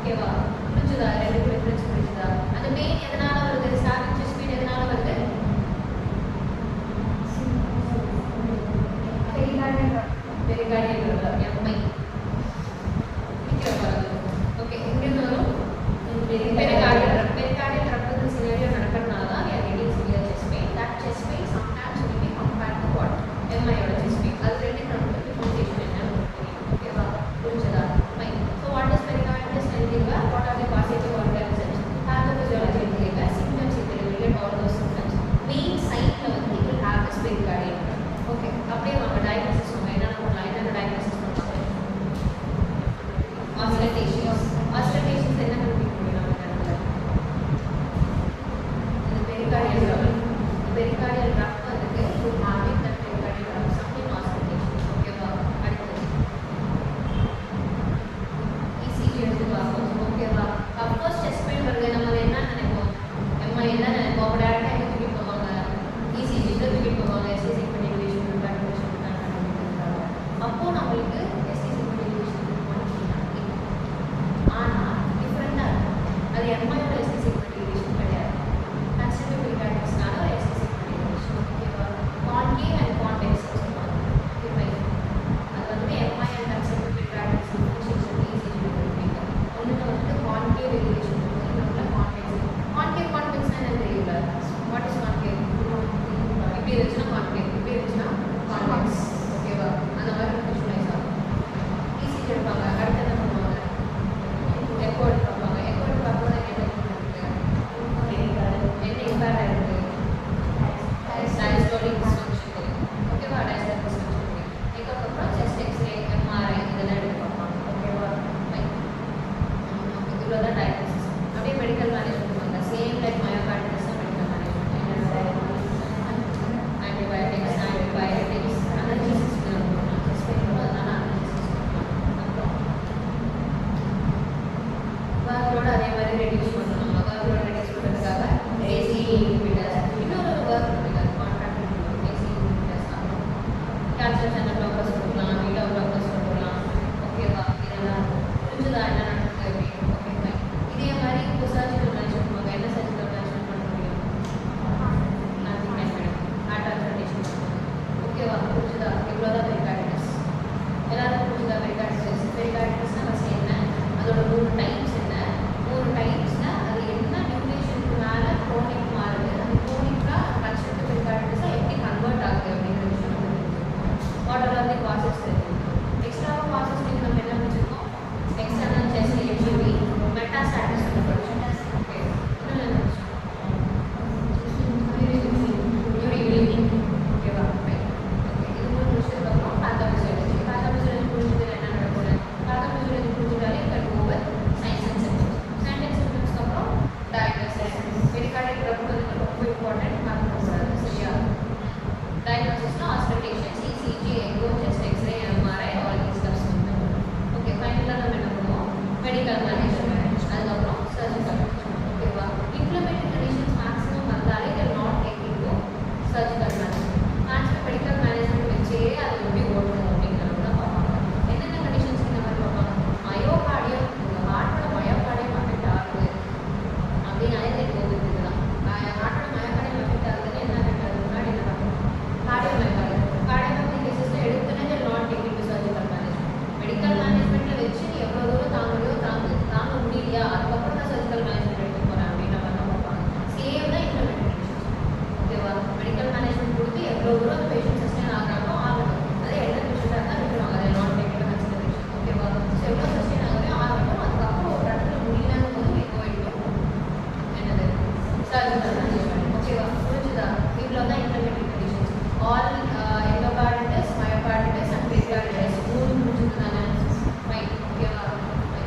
ஓகேவா? புரிஞ்சுதா? ரெண்டு டிஃபரன்ஸ் புரிஞ்சுதா? அந்த பெயின் எதனால வருது? ஸ்டார்டிங் செஸ்ட் பெயின் எதனால வருது? Pericardial rubber Mi okay. இங்கிருந்து வரும் பெரிகார்டியல் ரப்பர் சினாரியோ நடக்கிறதுனால தான் we are getting severe chest pain. That chest pain sometimes will be compared to what? MI ஓட chest pain. அது ரெண்டு நமக்கு டிஃபரன்ஷியேஷன் என்னன்னு தெரியும். ஓகேவா? புரிஞ்சதா? Fine. So what is pericarditis? எழுதிங்க. What are the causative organisms? Pathophysiology எழுதிங்க. Symptoms எழுதிங்க. All those symptoms. Main sign-ல வந்து you will have this pericardial. Okay. அப்படியே வாங்க டயக்னோசிஸ் நம்ம என்ன பண்ணலாம்? என்ன டயக்னோசிஸ் பண்ணலாம்? ஆஸ்டல்டேஷன்ஸ் என்ன கண்டுபிடிக்க நம்ம இடத்துல? இந்த பெரிகார்டியல் ரப்பர் இருக்கு. You having that pericardial rub something auscultation. ஓகேவா? அடுத்து ECG எடுத்து பார்ப்போம். ஓகேவா? அஃப்கோர்ஸ் செஸ்ட் பெயின் வருது. நம்ம என்ன நினைப்போம்? எம்ஐ என்ன நினைப்போம்? அப்போ டேரக்டாக எங்கே தூக்கிட்டு போவாங்க? ECG தான் தூக்கிட்டு போவாங்க. ST சிக்மெண்ட் அப்போ நம்மளுக்கு ST சிக்மெண்ட் ஆனால் டிஃப்ரெண்டாக இருக்கும். அது எம்ஐயோட ST சிக்மெண்ட் கிடையாது. கன்ஸ்ட்ரக்டிவ் பெரிகார்டிட்டிஸ்னால ஒரு ST சிக்மெண்ட் ஓகேவா? கான்கேவ் அண்ட் கான்வெக்ஸ் சொல்லுவாங்க. ஓகே. அது வந்து எம்ஐ அண்ட் கன்ஸ்ட்ரக்டிவ் பெரிகார்டிட்டிஸ் ECG எடுத்துருப்பீங்க. ஒன்று வந்து கான்கேவ் வேரியேஷன், இன்னொன்று கான்வெக்ஸ் என்ன தெரியல. What is concave? இப்படி இருந்துச்சுன்னா கான்கேவ், இப்படி இருந்துச்சுன்னா கான்வெக்ஸ். ஓகேவா? அந்த மாதிரி விஷுவலைஸ் ஆகும். ECG எடுப்பாங்க. அடுத்து என்ன பண்ணுவாங்க? எக்கோ எடுத்து பார்ப்பாங்க. எக்கோ எடுத்து பார்க்கும்போது என்ன இம்பேர்ட் ஆகிருக்கு? டயஸ்டாலிக் டிஸ்ஃபங்க்ஷன் தெரியும். ஓகேவா? டயஸ்டாலிக் டிஸ்ஃபங்க்ஷன் தெரியும். அதுக்கப்புறம் செஸ்ட் எக்ஸ்ரே, MRI இதெல்லாம் எடுத்து பார்ப்பாங்க. ஓகேவா? இவ்வளோ தான் டயக்னோசிஸ். அப்படியே மெடிக்கல் மேனேஜ்மெண்ட் பண்ணுவாங்க. சேம் லைக் மயோகார்டிட்டிஸ் தான் medical management. Antibiotics analgesics chest pain வரும். அதனால அனல்ஜெசிஸ் அப்புறம் வர்க்கோட அதே மாதிரி ரெடியூஸ் பண்ணணும். வர்க்கோட ரெடியூஸ் பண்ணுறதுக்காக AC இன்ஹிபிட்டர்ஸ், இன்னொரு வர்க் இருக்குது கான்ட்ராக்ட் AC இன்ஹிபிட்டர்ஸ். அப்புறம் கால்சியம் சேனல் பிளாக்கர்ஸ் கொடுக்கலாம், பீட்டா பிளாக்கர்ஸ் கொடுக்கலாம். ஓகேவா? இதெல்லாம் புரிஞ்சுதா என்ன நடக்குது அப்படின்னு? ஓகே. இதே மாதிரி இப்போ சர்ஜிக்கல் மேனேஜ்மெண்ட் பண்ணுவாங்க. என்ன சர்ஜிக்கல் மேனேஜ்மெண்ட் பண்ண முடியும்? Nothing madam heart alternation. ஓகேவா? புரிஞ்சுதா? இவ்வளோதான் பெரிகார்டிட்டிஸ். எல்லாருக்கும் புரிஞ்சுதா? பெரிகார்டிட்டிஸ்னால் ஃபஸ்ட் என்ன, அதோட 3 டைப்ஸ் என்ன, 3 டைப்ஸில் அது என்ன டியூரேஷனுக்கு மேலே க்ரோனிக் மாறுது, அது க்ரோனிக்காக கன்ஸ்ட்ரக்டிவ் பெரிகார்டிட்டிஸாக எப்படி கன்வெர்ட் ஆகுது அப்படிங்கிற விஷயம் நம்ம தெரிஞ்சுக்கணும். வாட் ஆர் தி காசஸ் தெரிஞ்சுக்கணும். எக்ஸ்ட்ராவாக காசஸ் நீங்கள் நம்ம என்ன படிச்சிருக்கோம்? எக்ஸ்டர்னல் செஸ்ட் HUV, மெட்டாஸ்டாட்டிஸ் படிச்சோம். ஓகே. இன்னும் ஓகேவா? இது முடிச்சதுக்கப்புறம் பாத்தோபிசியாலஜி. பாத்தோபிசியாலஜி புரிஞ்சுது என்ன நடக்குது? பாத்தோபிசியாலஜி புரிஞ்சுட்டாலே over signs and symptoms. Signs and சிம்டம்ஸ்க்கு அப்புறம் டயக்னோசிஸ். பெரிகார்டியல் ரப்பர் ரொம்ப இம்பார்ட்டன்ட், மறந்துடக்கூடாது. சரியா? டயக்னோசிஸ்னா auscultations, ECG, echo, chest x-ray, MRI all these steps வந்து. ஓகே. ஃபைனலாக நம்ம என்ன பண்ணுவோம்? மெடிக்கல் மேனேஜ்மெண்ட், அதுக்கப்புறம் சர்ஜிக்கல் மேனேஜ்மெண்ட். ஓகேவா? இம்ப்ளிமெண்டட் கண்டிஷன்ஸ் மேக்ஸிமம் வந்தாலே they will not take into surgical management. Maximum medical management வச்சே அதை எப்படி ஓட்டணும் அப்படிங்கிறது தான் பார்ப்பாங்க. என்னென்ன கண்டிஷன்ஸ் இந்த மாதிரி பார்ப்பாங்க? மயோகார்டியம், உங்கள் ஹார்ட்டோட மயோகார்டியம் அஃபெக்ட் ஆகுது அப்படின்னாலே தெரியும். இதுதான் ஹார்ட்டோட மயோகார்டியம் அஃபெக்ட் ஆகுதுன்னு என்ன அஃபெக்ட் ஆகுது? முன்னாடி என்ன பார்க்கணும்? கார்டியோமையோபாத்திக் கேசஸில் எடுத்துனே not take into surgical management. Medical மேனேஜ்மெண்ட்டில் வச்சு நீ எவ்வளோ தூரம் தாங்க முடியலையா, அதுக்கப்புறம் தான் சர்ஜிக்கல் மேனேஜ்மெண்ட் எடுத்து போகிறேன் அப்படின்னு நம்ம தான் பார்ப்பாங்க. சேம் தான் இம்ப்ளிமெண்டட் கண்டிஷன்ஸ். ஓகேவா? மெடிக்கல் மேனேஜ்மெண்ட் கொடுத்து எவ்வளோ தூரம் அந்த பேஷண்ட் சஸ்டெயின் ஆகிறாங்களோ ஆகட்டும். அதே எந்த பேஷண்ட்டாக இருந்தால் விட்டுருவாங்க. அதை நாட் டேக் இன்டு கன்சிடரேஷன். ஓகேவா? ஸோ எவ்வளோ சஸ்டெயின் ஆகுறோ ஆகட்டும். அதுக்கப்புறம் ஒரு இடத்துல முடியலன்னு போது என்னது சர்ஜிக்கல்